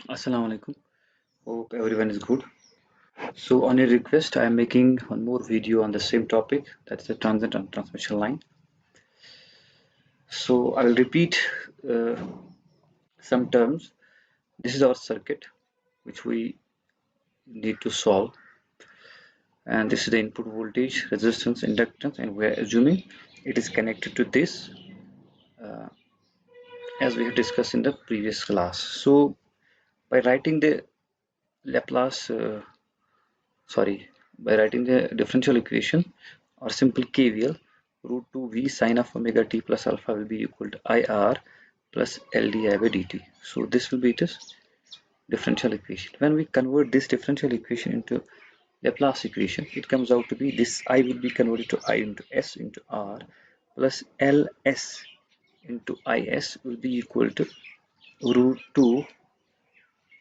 Assalamu alaikum. Hope everyone is good. So, on your request, I am making one more video on the same topic, that's the transient and transmission line. So, I will repeat uh, some terms. This is our circuit which we need to solve, and this is the input voltage, resistance, inductance, and we are assuming it is connected to this uh, as we have discussed in the previous class. So, by writing the Laplace, by writing the differential equation or simple KVL, root 2 V sine of omega t plus alpha will be equal to IR plus LdI by dt. So this will be this differential equation. When we convert this differential equation into Laplace equation, it comes out to be this I will be converted to I into S into R plus LS into IS will be equal to root 2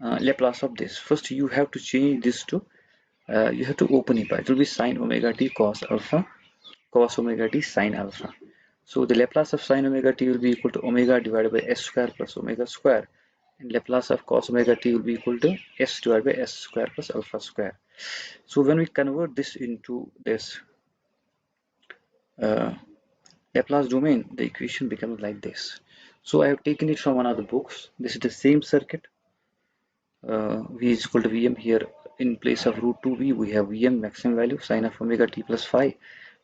Laplace of this. First you have to change this to you have to open it. It will be sine omega t cos alpha cos omega t sine alpha. So the Laplace of sine omega t will be equal to omega divided by s square plus omega square, and Laplace of cos omega t will be equal to s divided by s square plus alpha square. So when we convert this into this uh, Laplace domain, the equation becomes like this. So I have taken it from one of the books. This is the same circuit. V is equal to Vm here. In place of root 2V, we have Vm maximum value sine of omega t plus phi.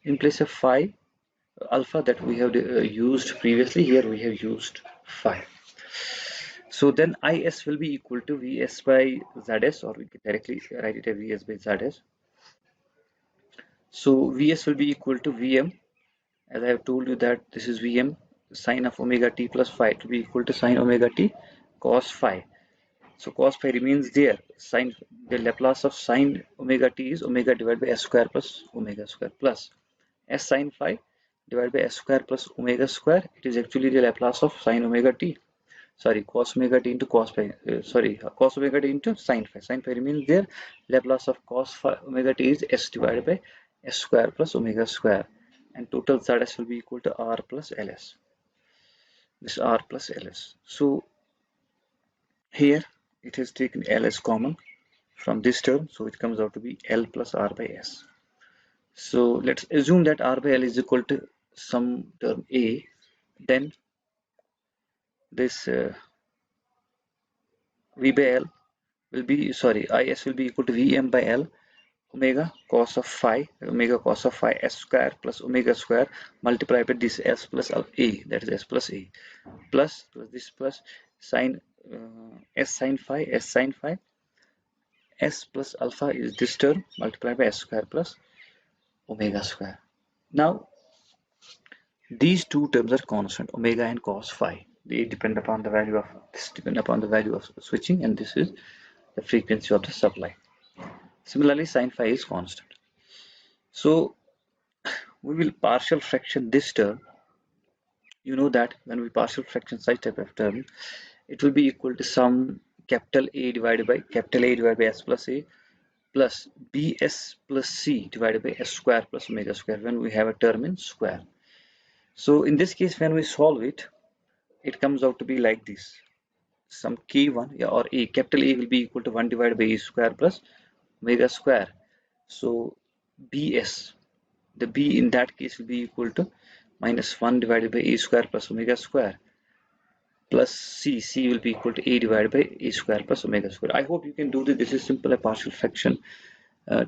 In place of phi, alpha that we have used previously, here we have used phi. So then Is will be equal to Vs by Zs, or we can directly write it as Vs by Zs. So Vs will be equal to Vm, as I have told you that this is Vm sine of omega t plus phi to be equal to sine omega t cos phi. So cos phi remains there. Sine, the Laplace of sine omega t is omega divided by s square plus omega square plus s sine phi divided by s square plus omega square. It is actually the Laplace of sine omega t. Sorry, cos omega t into cos phi. Cos omega t into sine phi. Sine phi remains there. Laplace of cos phi omega t is s divided by s square plus omega square, and total Zs will be equal to r plus ls. This r plus ls. So here it has taken ls common from this term, so it comes out to be L plus R by S. So let's assume that R by L is equal to some term A, then this V by L will be, IS will be equal to Vm by L omega cos of phi S square plus omega square multiplied by this S plus A, that is S plus A, plus this plus sine S sine phi S plus alpha is this term multiplied by S square plus omega square. Now these two terms are constant, omega and cos phi. They depend upon the value of this depend upon the value of switching, and this is the frequency of the supply. Similarly, sin phi is constant. So we will partial fraction this term. You know that when we partial fraction such type of term, it will be equal to some capital A divided by S plus A plus BS plus C divided by S square plus omega square when we have a term in square. So in this case, when we solve it, it comes out to be like this. Some k1 or a capital A will be equal to 1 divided by a square plus omega square. So bs, the b in that case will be equal to minus 1 divided by a square plus omega square plus c will be equal to a divided by a square plus omega square. I hope you can do this. This is simple a partial fraction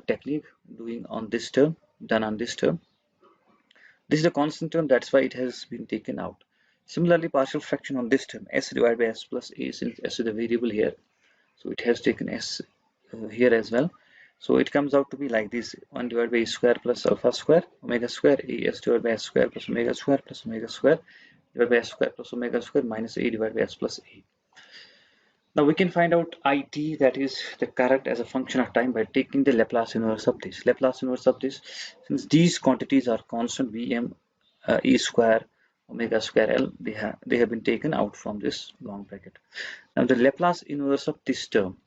technique doing on this term, done on this term. This is a constant term, that's why it has been taken out. Similarly, partial fraction on this term, s divided by s plus a, since s is a variable here, so it has taken s here as well. So it comes out to be like this: 1 divided by a square plus alpha square omega square a s divided by s square plus omega square divided by s square plus omega square minus a divided by s plus a. Now we can find out it, that is the current, as a function of time by taking the Laplace inverse of this. Laplace inverse of this, since these quantities are constant, Vm, e square, omega square L, they have been taken out from this long bracket. Now the Laplace inverse of this term,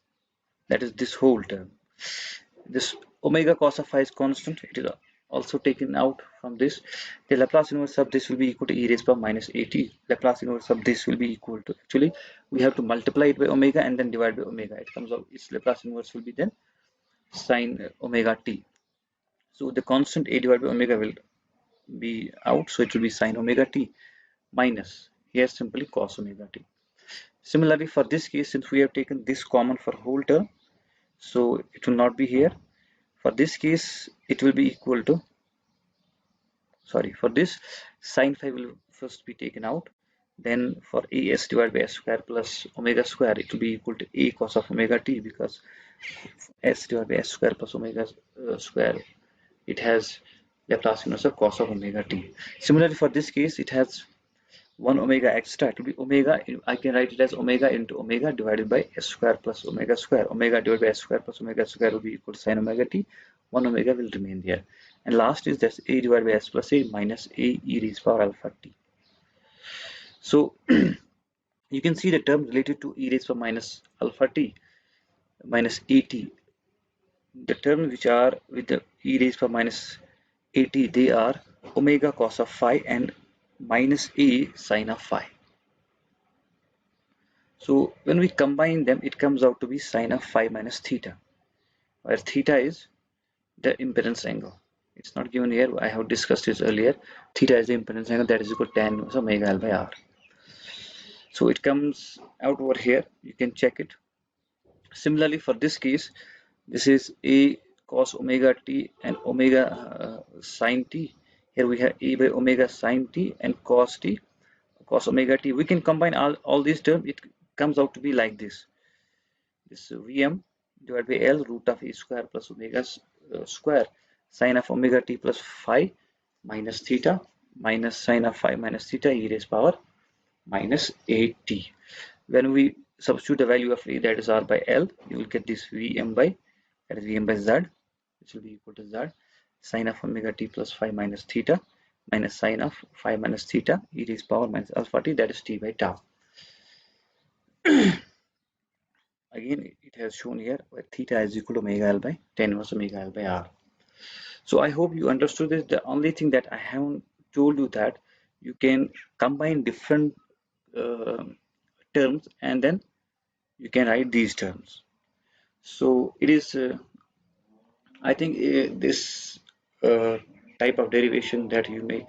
that is this whole term, this omega cos of phi is constant. It is also taken out from this. The Laplace inverse of this will be equal to e raised power minus at. Laplace inverse of this will be equal to, actually we have to multiply it by omega and then divide by omega. It comes out, its Laplace inverse will be then sine omega t. So the constant a divided by omega will be out, so it will be sine omega t minus here simply cos omega t. Similarly, for this case, since we have taken this common for whole term, so it will not be here. For this case, it will be equal to, sorry, for this sine phi will first be taken out. Then for as divided by s square plus omega square, it will be equal to a cos of omega t, because s divided by s square plus omega square, it has Laplace inverse of cos of omega t. Similarly, for this case, it has 1 omega extra. It will be omega, I can write it as omega into omega divided by s square plus omega square. Omega divided by s square plus omega square will be equal to sin omega t. 1 omega will remain there. And last is this a divided by s plus a minus a e raised power alpha t. So you can see the term related to e raised power minus alpha t minus at. The terms which are with the e raised power minus at, they are omega cos of phi and minus a sine of phi. So when we combine them, it comes out to be sine of phi minus theta, where theta is the impedance angle. It's not given here. I have discussed this earlier. Theta is the impedance angle, that is equal to tan inverse omega L by R. So it comes out over here. You can check it. Similarly, for this case, this is a cos omega t and omega sine t. Here we have a by omega sine t and cos t, cos omega t. We can combine all these terms. It comes out to be like this. This Vm divided by L root of a square plus omega square sine of omega t plus phi minus theta minus sine of phi minus theta e raised power minus at. When we substitute the value of a, that is r by L, you will get this Vm by, that is Vm by z, which will be equal to z sine of omega t plus phi minus theta minus sine of phi minus theta e raised power minus alpha t, that is t by tau. Again, it has shown here where theta is equal to omega L by tan inverse omega L by R. So I hope you understood this. The only thing that I haven't told you that you can combine different terms and then you can write these terms. So it is, I think this type of derivation that you may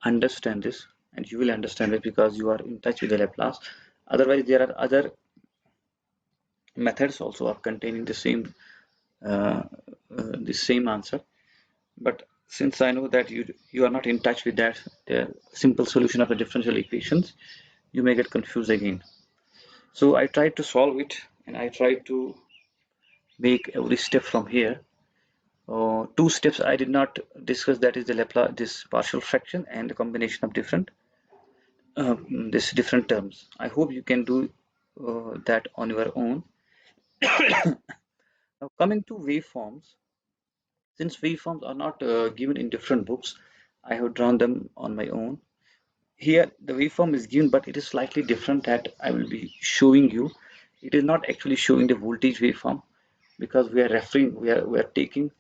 understand this, and you will understand it because you are in touch with the Laplace. Otherwise, there are other methods also of containing the same answer, but since I know that you are not in touch with that simple solution of the differential equations, you may get confused again. So I tried to solve it, and I tried to make every step from here. Two steps I did not discuss, that is the Laplace, this partial fraction and the combination of different different terms. I hope you can do that on your own. Now coming to waveforms, since waveforms are not given in different books, I have drawn them on my own. Here the waveform is given, but it is slightly different that I will be showing you. It is not actually showing the voltage waveform, because we are taking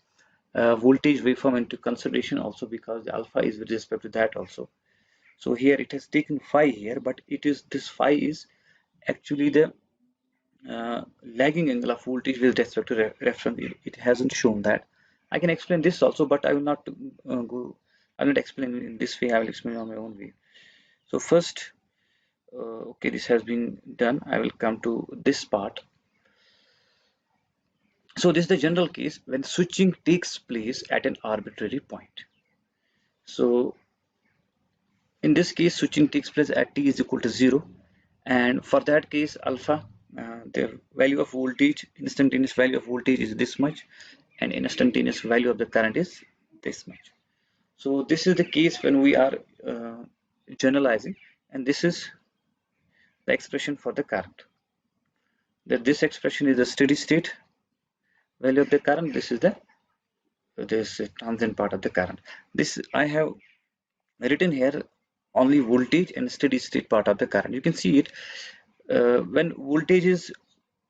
voltage waveform into consideration also, because the alpha is with respect to that also. So here it has taken phi here, but it is, this phi is actually the lagging angle of voltage with respect to reference. It hasn't shown that. I can explain this also, but I will not I will not explain in this way. I will explain on my own way. So first, okay, this has been done. I will come to this part. So this is the general case when switching takes place at an arbitrary point. So in this case, switching takes place at t is equal to 0, and for that case, alpha, the value of voltage, instantaneous value of voltage is this much, and instantaneous value of the current is this much. So this is the case when we are generalizing, and this is the expression for the current. That this expression is the steady state value of the current. This is the transient part of the current. This I have written here only voltage and steady state part of the current. You can see it when voltage is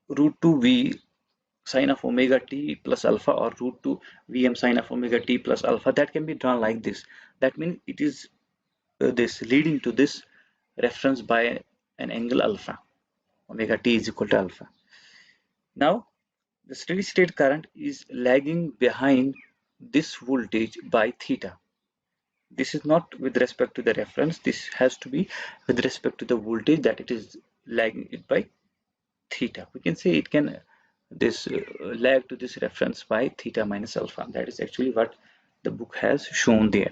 root 2 V, sine of omega t plus alpha or root 2 Vm sine of omega t plus alpha, that can be drawn like this. That means it is this leading to this reference by an angle alpha. Omega t is equal to alpha. Now, the steady state current is lagging behind this voltage by theta. This is not with respect to the reference. This has to be with respect to the voltage that it is lagging it by theta. We can say it can this lag to this reference by theta minus alpha. That is actually what the book has shown there.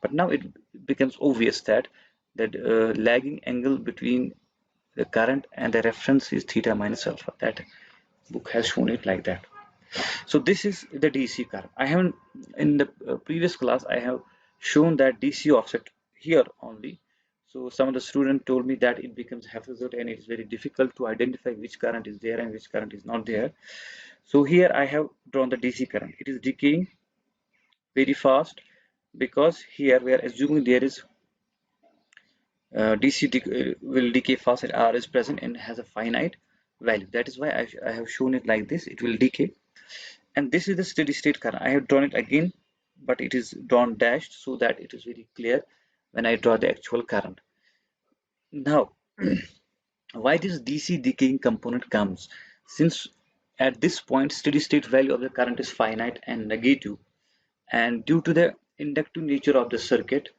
But now it becomes obvious that lagging angle between the current and the reference is theta minus alpha. That book has shown it like that. So this is the DC curve. I haven't in the previous class I have shown that DC offset here only. So some of the students told me that it becomes haphazard and it is very difficult to identify which current is there and which current is not there. So here I have drawn the DC current. It is decaying very fast because here we are assuming there is DC will decay fast and R is present and has a finite value. That is why I have shown it like this. It will decay. And this is the steady state current. I have drawn it again, but it is drawn dashed so that it is very clear when I draw the actual current. Now, why this DC decaying component comes? Since at this point steady state value of the current is finite and negative, and due to the inductive nature of the circuit,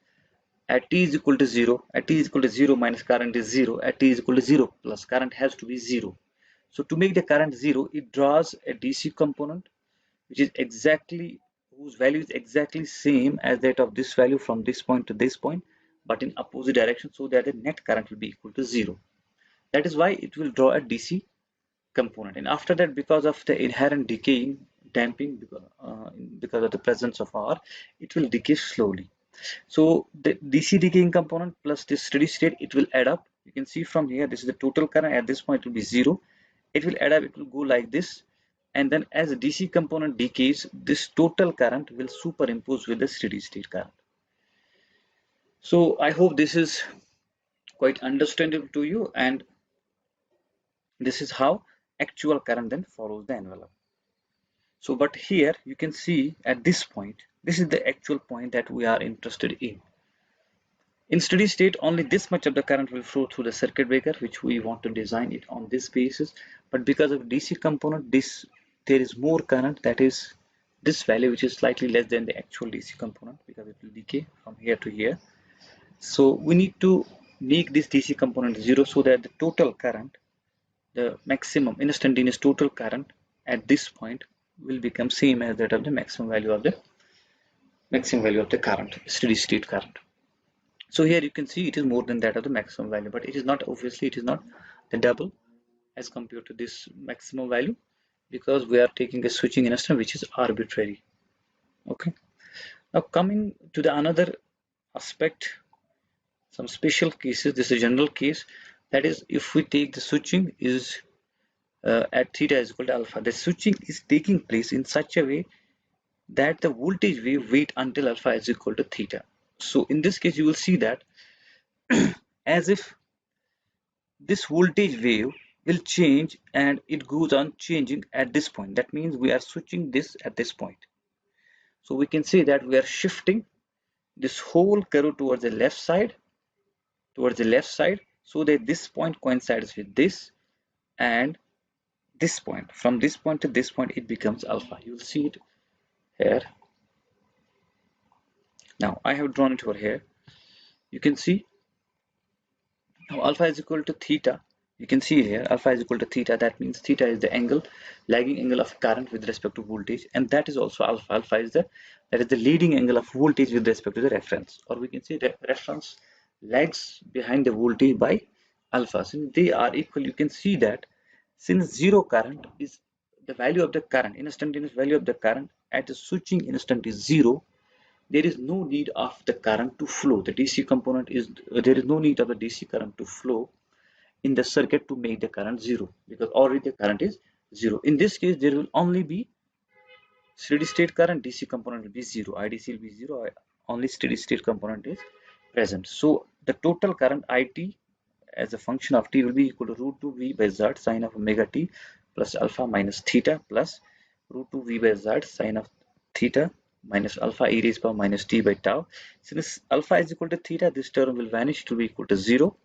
at t is equal to 0, at t is equal to 0 minus current is 0, at t is equal to 0 plus current has to be 0. So to make the current 0, it draws a DC component which is exactly whose value is exactly same as that of this value from this point to this point, but in opposite direction, so that the net current will be equal to 0. That is why it will draw a DC component. And after that, because of the inherent decaying damping, because of the presence of R, it will decay slowly. So the DC decaying component plus this steady state, it will add up. You can see from here, this is the total current. At this point, it will be 0. It will add up, it will go like this. And then as the DC component decays, this total current will superimpose with the steady state current. So I hope this is quite understandable to you, and this is how actual current then follows the envelope. So but here you can see at this point, this is the actual point that we are interested in. In steady state, only this much of the current will flow through the circuit breaker, which we want to design it on this basis. But because of DC component, there is more current, that is this value, which is slightly less than the actual DC component, because it will decay from here to here. So we need to make this DC component 0 so that the total current, the maximum instantaneous total current at this point will become same as that of the maximum value of the current, steady state current. So here you can see it is more than that of the maximum value, but it is not, obviously it is not the double as compared to this maximum value, because we are taking a switching instant which is arbitrary. Okay, now coming to the another aspect, some special cases. This is a general case, that is if we take the switching is at theta is equal to alpha, the switching is taking place in such a way that the voltage wave wait until alpha is equal to theta. So in this case you will see that as if this voltage wave will change and it goes on changing at this point. That means we are switching this at this point. So we can say that we are shifting this whole curve towards the left side, so that this point coincides with this, and this point, from this point to this point, it becomes alpha. You will see it here. Now I have drawn it over here. You can see now alpha is equal to theta. You can see here alpha is equal to theta. That means theta is the angle, lagging angle of current with respect to voltage, and that is also alpha. Alpha is the leading angle of voltage with respect to the reference, or we can say the reference lags behind the voltage by alpha. Since they are equal, you can see that since zero current is the value of the current, instantaneous value of the current at the switching instant is 0, there is no need of the current to flow. The DC component is there is no need of the DC current to flow in the circuit to make the current 0, because already the current is 0. In this case, there will only be steady state current, DC component will be 0, IDC will be 0, only steady state component is present. So the total current IT as a function of t will be equal to root 2 V by Z sine of omega t plus alpha minus theta plus root 2 v by z sine of theta minus alpha e raised power minus t by tau. Since alpha is equal to theta, this term will vanish to be equal to 0.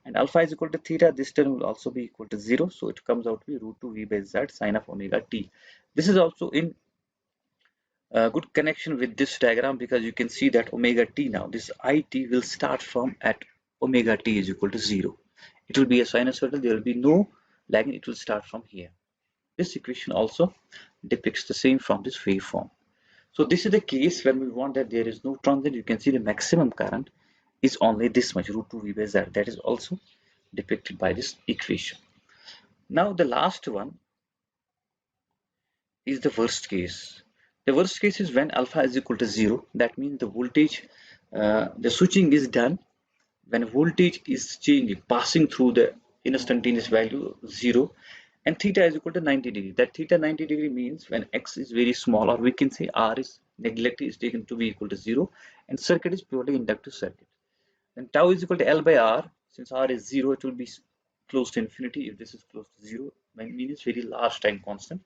And alpha is equal to theta, this term will also be equal to 0. So it comes out to be root 2 v by z sine of omega t. This is also in good connection with this diagram because you can see that omega t now, this it will start from at omega t is equal to 0. It will be a sinusoidal, there will be no lagging, it will start from here. This equation also depicts the same from this waveform. So this is the case when we want that there is no transient. You can see the maximum current is only this much, root 2 v by z. That is also depicted by this equation. Now the last one is the worst case. The worst case is when alpha is equal to 0. That means the voltage, the switching is done when voltage is changing, passing through the instantaneous value 0, and theta is equal to 90 degree. That theta 90 degree means when x is very small, or we can say r is neglected, is taken to be equal to 0, and circuit is purely inductive circuit. Then tau is equal to L by R. Since R is 0, it will be close to infinity. If this is close to 0, means it's very large time constant.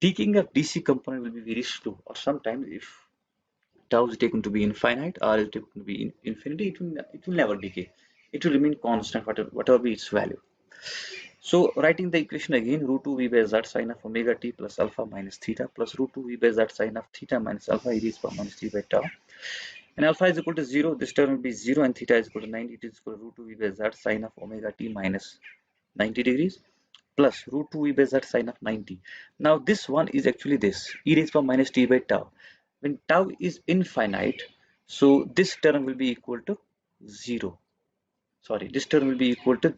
Decaying of DC component will be very slow, or sometimes if tau is taken to be infinite, R is taken to be infinity, it will never decay. It will remain constant, whatever be its value. So writing the equation again, root 2 v by z sine of omega t plus alpha minus theta plus root 2 v by z sine of theta minus alpha e raised power minus t by tau. And alpha is equal to 0, this term will be 0, and theta is equal to 90, it is equal to root 2 v by z sine of omega t minus 90 degrees plus root 2 v by z sine of 90. Now this one is actually this, e raised power minus t by tau. When tau is infinite, so this term will be equal to 0. Sorry, this term will be equal to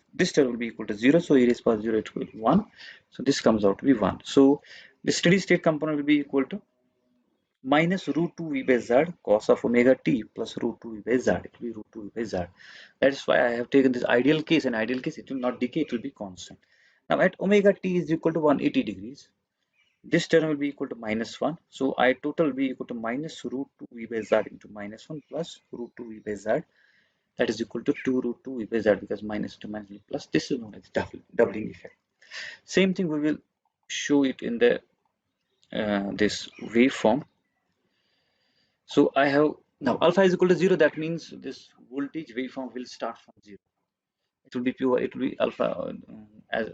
0. So e raised power 0 equal to 1. So this comes out to be 1. So the steady state component will be equal to minus root 2 v by z cos of omega t plus root 2 v by z. It will be root 2 v by z. That is why I have taken this ideal case. In ideal case, it will not decay, it will be constant. Now at omega t is equal to 180 degrees, this term will be equal to minus 1. So I total will be equal to minus root 2 v by z into minus 1 plus root 2 v by z. That is equal to 2 root 2 v by z, because minus to minus plus. This is known as doubling effect. Same thing we will show it in the this waveform. So I have now alpha is equal to 0. That means this voltage waveform will start from 0. It will be pure. It will be alpha. As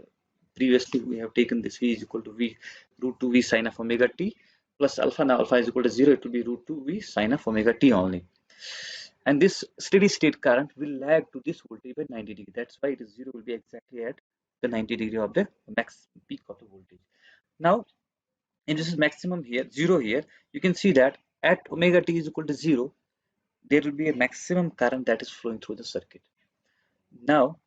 previously we have taken this v is equal to v root 2 v sine of omega t plus alpha. Now alpha is equal to 0. It will be root 2 v sine of omega t only. And this steady state current will lag to this voltage by 90 degree. That's why it is 0 will be exactly at the 90 degree of the max peak of the voltage. Now, and this is maximum here, 0 here, you can see that at omega t is equal to 0, there will be a maximum current that is flowing through the circuit. Now,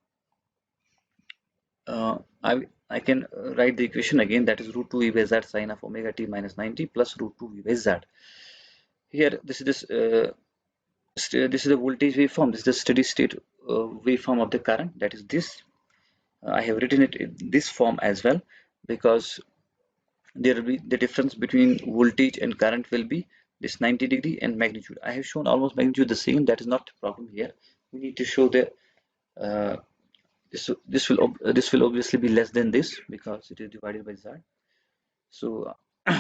I can write the equation again, that is root 2 e by z sine of omega t minus 90 plus root 2 e by z. Here, this is the voltage waveform. This is the steady state waveform of the current. That is this. I have written it in this form as well, because there will be the difference between voltage and current will be this 90 degree and magnitude. I have shown almost magnitude the same. That is not a problem here. We need to show the this will obviously be less than this because it is divided by z. So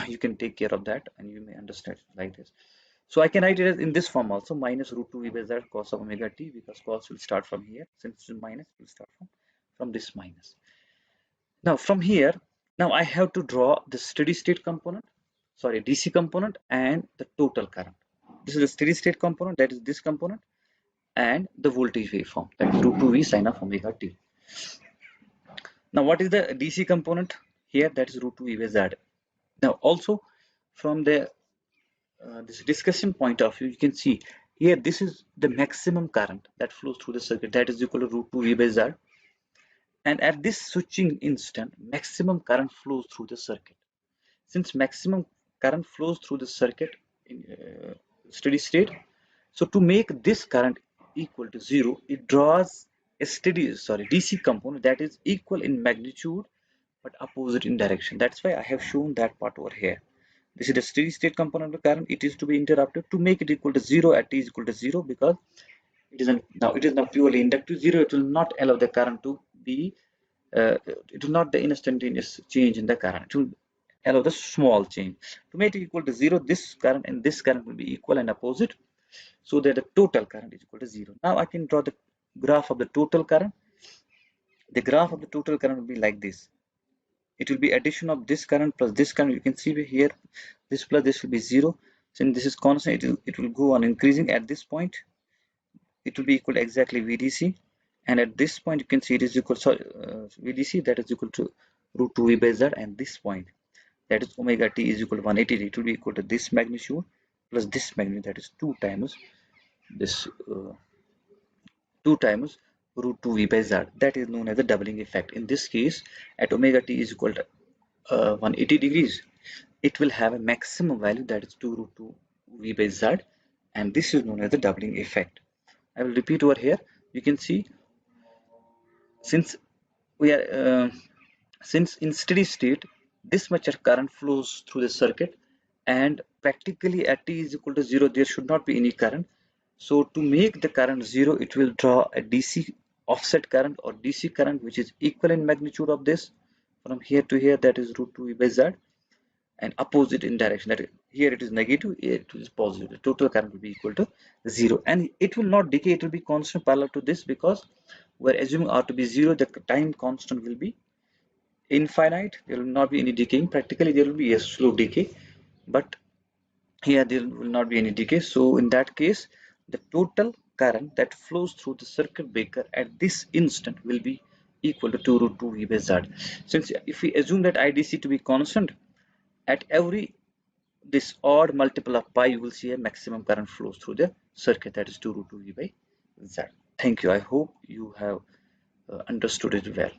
you can take care of that and you may understand it like this. So I can write it as in this form also, minus root 2 e by z cos of omega t, because cos will start from here. Since it is minus, it will start from this minus. Now from here, now I have to draw the steady state component, sorry, DC component and the total current. This is the steady state component, that is this component, and the voltage waveform, that is root 2v sine of omega t. Now what is the DC component here? That is root 2 e by z. Now also from the this discussion point of view, you can see here this is the maximum current that flows through the circuit, that is equal to root 2 v by z. And at this switching instant, maximum current flows through the circuit. Since maximum current flows through the circuit in steady state, so to make this current equal to 0, it draws a DC component that is equal in magnitude but opposite in direction. That's why I have shown that part over here. This is the steady state component of the current. It is to be interrupted to make it equal to 0 at t is equal to 0, because it is now purely inductive 0. It will not allow the current to be it will not the instantaneous change in the current. It will allow the small change. To make it equal to 0, this current and this current will be equal and opposite, so that the total current is equal to 0. Now I can draw the graph of the total current. The graph of the total current will be like this. It will be addition of this current plus this current. You can see here, this plus this will be 0. Since this is constant, it will go on increasing. At this point, it will be equal to exactly VDC, and at this point you can see it is equal to VDC, that is equal to root 2 V by Z, and this point, that is omega t, is equal to 180. It will be equal to this magnitude plus this magnitude, that is 2 times this 2 times root 2 V by Z. That is known as the doubling effect. In this case, at omega t is equal to 180 degrees, it will have a maximum value, that is 2 root 2 V by Z, and this is known as the doubling effect. I will repeat over here. You can see, since we are since in steady state this much of current flows through the circuit, and practically at t is equal to 0 there should not be any current. So to make the current 0, it will draw a DC offset current or DC current which is equal in magnitude of this from here to here, that is root 2 E by Z, and opposite in direction, that here it is negative, here it is positive. The total current will be equal to 0, and it will not decay, it will be constant parallel to this, because we're assuming R to be 0, the time constant will be infinite. There will not be any decaying. Practically there will be a slow decay, but here there will not be any decay. So in that case, the total current that flows through the circuit breaker at this instant will be equal to 2 root 2 V by Z. Since if we assume that IDC to be constant, at every this odd multiple of pi, you will see a maximum current flows through the circuit, that is 2 root 2 V by Z. Thank you. I hope you have understood it well.